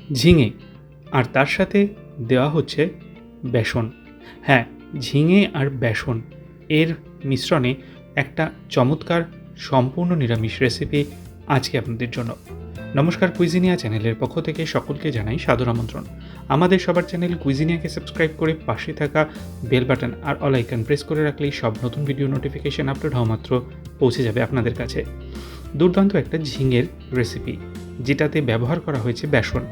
ঝিঙে আর তার সাথে দেওয়া হচ্ছে বেসন। হ্যাঁ, ঝিঙে আর বেসন এর মিশ্রণে একটা চমৎকার সম্পূর্ণ নিরামিষ রেসিপি আজকে আপনাদের জন্য। নমস্কার, কুইজিনিয়া চ্যানেলের পক্ষ থেকে সকলকে জানাই সাদর আমন্ত্রণ। আমাদের সবার চ্যানেল কুইজিনিয়াকে সাবস্ক্রাইব করে পাশে থাকা বেল বাটন আর অল আইকন প্রেস করে রাখলেই সব নতুন ভিডিও নোটিফিকেশন আপলোড হওয়া মাত্র পৌঁছে যাবে আপনাদের কাছে। দুর্দান্ত একটা ঝিঙের রেসিপি, যেটাতে ব্যবহার করা হয়েছে বেসন।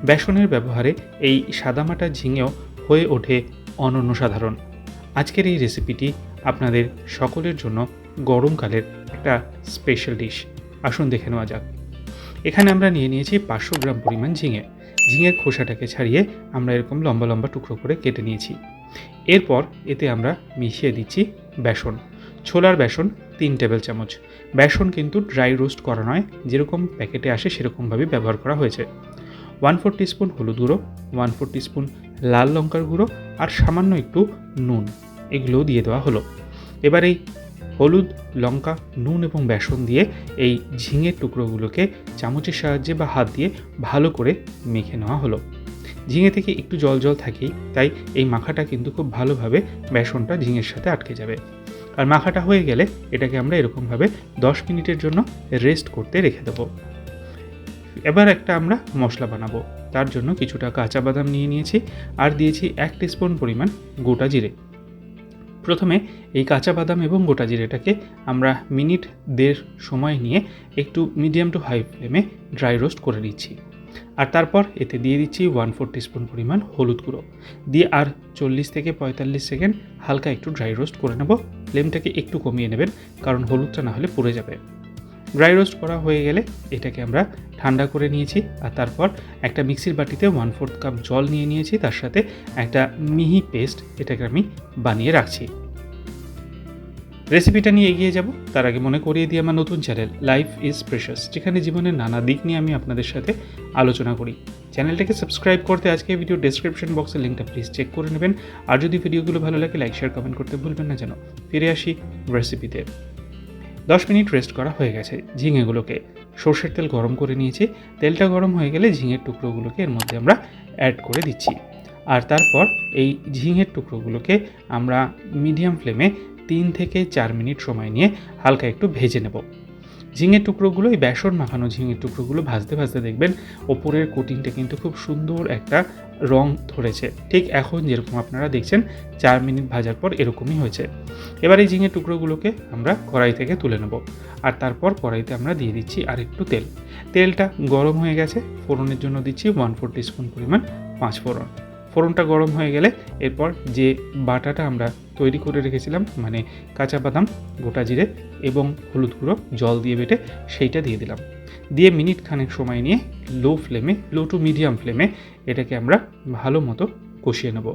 বেসনের ব্যবহারে এই সাদামাটা ঝিঙেও হয়ে ওঠে অনন্য সাধারণ। আজকের এই রেসিপিটি আপনাদের সকলের জন্য গরমকালের একটা স্পেশাল ডিশ। আসুন দেখে নেওয়া যাক। এখানে আমরা নিয়ে নিয়েছি 500 গ্রাম পরিমাণ ঝিঙে। ঝিঙের খোসাটাকে ছাড়িয়ে আমরা এরকম লম্বা লম্বা টুকরো করে কেটে নিয়েছি। এরপর এতে আমরা মিশিয়ে দিচ্ছি বেসন। ছোলার বেসন 3 টেবিল চামচ। বেসন কিন্তু ড্রাই রোস্ট করা নয়, যেরকম প্যাকেটে আসে সেরকমভাবে ব্যবহার করা হয়েছে। 1/4 টিস্পুন হলুদ গুঁড়ো, 1/4 টিস্পুন লাল লঙ্কার গুঁড়ো আর সামান্য একটু নুন, এগুলোও দিয়ে দেওয়া হলো। এবার এই হলুদ, লঙ্কা, নুন এবং বেসন দিয়ে এই ঝিঙের টুকরোগুলোকে চামচের সাহায্যে বা হাত দিয়ে ভালো করে মেখে নেওয়া হলো। ঝিঙে থেকে একটু জল জল থাকেই, তাই এই মাখাটা কিন্তু খুব ভালোভাবে বেসনটা ঝিঙের সাথে আটকে যাবে। আর মাখাটা হয়ে গেলে এটাকে আমরা এরকমভাবে 10 মিনিটের জন্য রেস্ট করতে রেখে দেবো। এবার একটা আমরা মশলা বানাবো। তার জন্য কিছুটা কাঁচা বাদাম নিয়ে নিয়েছি আর দিয়েছি 1 টিস্পুন পরিমাণ গোটা জিরে। প্রথমে এই কাঁচা বাদাম এবং গোটা জিরেটাকে আমরা মিনিট 1.5 সময় নিয়ে একটু মিডিয়াম টু হাই ফ্লেমে ড্রাই রোস্ট করে নিচ্ছি। আর তারপর এতে দিয়ে দিচ্ছি 1/4 টিস্পুন পরিমাণ হলুদ গুঁড়ো দিয়ে আর 40 থেকে 45 সেকেন্ড হালকা একটু ড্রাই রোস্ট করে নেব। ফ্লেমটাকে একটু কমিয়ে নেবেন, কারণ হলুদটা না হলে পুড়ে যাবে। ড্রাই রোস্ট করা হয়ে গেলে এটাকে আমরা ঠান্ডা করে নিয়েছি। আর তারপর একটা মিক্সির বাটিতে 1/4 কাপ জল নিয়ে নিয়েছি, তার সাথে একটা মিহি পেস্ট এটাকে আমি বানিয়ে রাখছি। রেসিপিটা নিয়ে এগিয়ে যাব তার আগে মনে করিয়ে দিই আমার নতুন চ্যানেল লাইফ ইজ প্রেশাস, যেখানে জীবনের নানা দিক নিয়ে আমি আপনাদের সাথে আলোচনা করি। চ্যানেলটাকে সাবস্ক্রাইব করতে আজকে ভিডিও ডেসক্রিপশন বক্সের লিঙ্কটা প্লিজ চেক করে নেবেন। আর যদি ভিডিওগুলো ভালো লাগে লাইক, শেয়ার, কমেন্ট করতে ভুলবেন না যেন। ফিরে আসি রেসিপিতে। 10 মিনিট রেস্ট করা হয়ে গেছে ঝিঙেগুলোকে। সর্ষের তেল গরম করে নিয়েছি। তেলটা গরম হয়ে গেলে ঝিঙের টুকরোগুলোকে এর মধ্যে আমরা অ্যাড করে দিচ্ছি। আর তারপর এই ঝিঙের টুকরোগুলোকে আমরা মিডিয়াম ফ্লেমে 3 থেকে 4 মিনিট সময় নিয়ে হালকা একটু ভেজে নেব। ঝিঙের টুকরোগুলো, এই বেসন মাখানো ঝিঙের টুকরোগুলো ভাজতে ভাজতে দেখবেন ওপরের কোটিংটা কিন্তু খুব সুন্দর একটা রং ধরেছে। ঠিক এখন যেরকম আপনারা দেখছেন 4 মিনিট ভাজার পর এরকমই হয়েছে। এবার এই ঝিঙের টুকরোগুলোকে আমরা কড়াই থেকে তুলে নেব। আর তারপর কড়াইতে আমরা দিয়ে দিচ্ছি আর একটু তেল। তেলটা গরম হয়ে গেছে। ফোড়নের জন্য দিচ্ছি 1/4 টিস্পুন পরিমাণ 5 ফোড়ন। ফোড়নটা গরম হয়ে গেলে এরপর যে বাটাটা আমরা তৈরি করে রেখেছিলাম, মানে কাঁচা বাদাম, গোটা জিরে এবং হলুদ গুঁড়ো জল দিয়ে বেটে, সেইটা দিয়ে দিলাম। দিয়ে মিনিট খানেক সময় নিয়ে লো টু মিডিয়াম ফ্লেমে এটাকে আমরা ভালো মতো কষিয়ে নেব।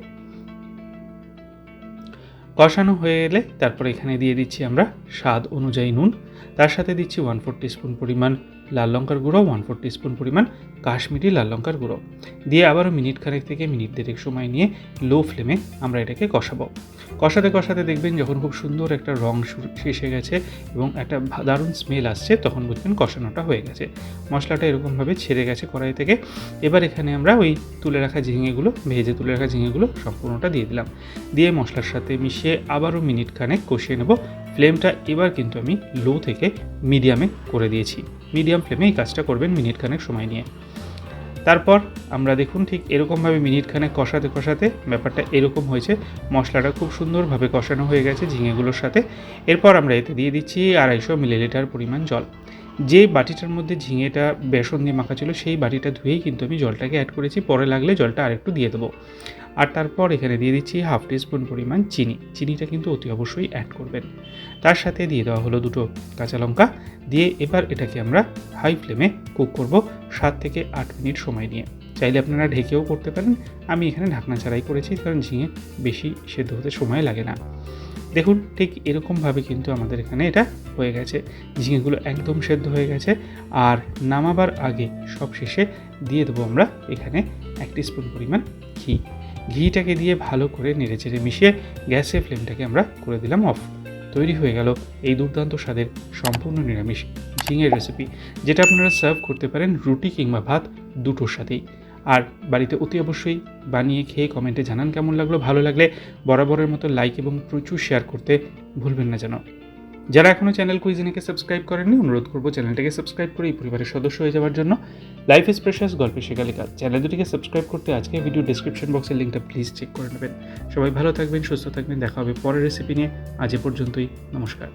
কষানো হয়ে এলে তারপর এখানে দিয়ে দিচ্ছি আমরা স্বাদ অনুযায়ী নুন। তার সাথে দিচ্ছি 1/4 টিস্পুন পরিমাণ লাল লঙ্কার গুঁড়ো, 1/4 টিস্পুন পরিমাণ কাশ্মীরি লাল লঙ্কার গুঁড়ো দিয়ে আবারও মিনিট খানেক থেকে মিনিট 1.5 সময় নিয়ে লো ফ্লেমে আমরা এটাকে কষাবো। কষাতে কষাতে দেখবেন যখন খুব সুন্দর একটা রং এসে গেছে এবং একটা দারুণ স্মেল আসছে, তখন বুঝবেন কষানোটা হয়ে গেছে। মশলাটা এরকমভাবে ছেড়ে গেছে কড়াই থেকে। এবার এখানে আমরা ওই ভেজে তুলে রাখা ঝিঙেগুলো সম্পূর্ণটা দিয়ে দিলাম। দিয়ে মশলার সাথে মিশিয়ে আবারও মিনিট খানেক কষিয়ে নেব। ফ্লেমটা এবার কিন্তু আমি লো থেকে মিডিয়ামে করে দিয়েছি। মিডিয়াম ফ্লেমে এই কাজটা করবেন মিনিট খানেক সময় নিয়ে। তারপর আমরা দেখুন ঠিক এরকমভাবে মিনিট খানেক কষাতে কষাতে ব্যাপারটা এরকম হয়েছে। মশলাটা খুব সুন্দরভাবে কষানো হয়ে গেছে ঝিঙেগুলোর সাথে। এরপর আমরা এতে দিয়ে দিচ্ছি 250 মিলিলিটার পরিমাণ জল। যে বাটিটার মধ্যে ঝিঙেটা বেসন দিয়ে মাখা ছিল সেই বাটিটা ধুয়েই কিন্তু আমি জলটাকে অ্যাড করেছি। পরে লাগলে জলটা আরেকটু দিয়ে দেবো। আর তারপর এখানে দিয়ে দিচ্ছি 1/2 টিস্পুন পরিমাণ চিনি। চিনিটা কিন্তু অতি অবশ্যই অ্যাড করবেন। তার সাথে দিয়ে দেওয়া হলো 2 কাঁচা লঙ্কা। দিয়ে এবার এটাকে আমরা হাই ফ্লেমে কুক করব 7 থেকে 8 মিনিট সময় নিয়ে। চাইলে আপনারা ঢেকেও করতে পারেন। আমি এখানে ঢাকনা ছাড়াই করেছি, কারণ ঝিঙে বেশি সেদ্ধ হতে সময় লাগে না। দেখুন ঠিক এরকমভাবে কিন্তু আমাদের এখানে এটা হয়ে গেছে। ঝিঙেগুলো একদম সেদ্ধ হয়ে গেছে। আর নামাবার আগে সব শেষে দিয়ে দেবো আমরা এখানে 1 টিস্পুন পরিমাণ ঘি। ঘিটাকে দিয়ে ভালো করে নেড়েচেড়ে মিশিয়ে গ্যাসের ফ্লেমটাকে আমরা করে দিলাম অফ। তৈরি হয়ে গেল এই দুর্দান্ত স্বাদের সম্পূর্ণ নিরামিষ ঝিঙের রেসিপি, যেটা আপনারা সার্ভ করতে পারেন রুটি কিংবা ভাত দুটোর সাথেই। আর বাড়িতে অতি অবশ্যই বানিয়ে খেয়ে কমেন্টে জানান কেমন লাগলো। ভালো লাগলে বরাবরের মতো লাইক এবং প্রচুর শেয়ার করতে ভুলবেন না যেন। যারা এখনও চ্যানেল কুইজিনেকে সাবস্ক্রাইব করেননি, অনুরোধ করবো চ্যানেলটাকে সাবস্ক্রাইব করে এই পরিবারের সদস্য হয়ে যাওয়ার জন্য। লাইফ ইজ প্রেশাস, গল্পে শেখালে কাজ চ্যানেল দুটিকে সাবস্ক্রাইব করতে আজকে ভিডিও ডেসক্রিপশন বক্সের লিঙ্কটা প্লিজ চেক করে নেবেন। সবাই ভালো থাকবেন, সুস্থ থাকবেন, দেখা হবে পরের রেসিপি নিয়ে। আজ এ পর্যন্তই, নমস্কার।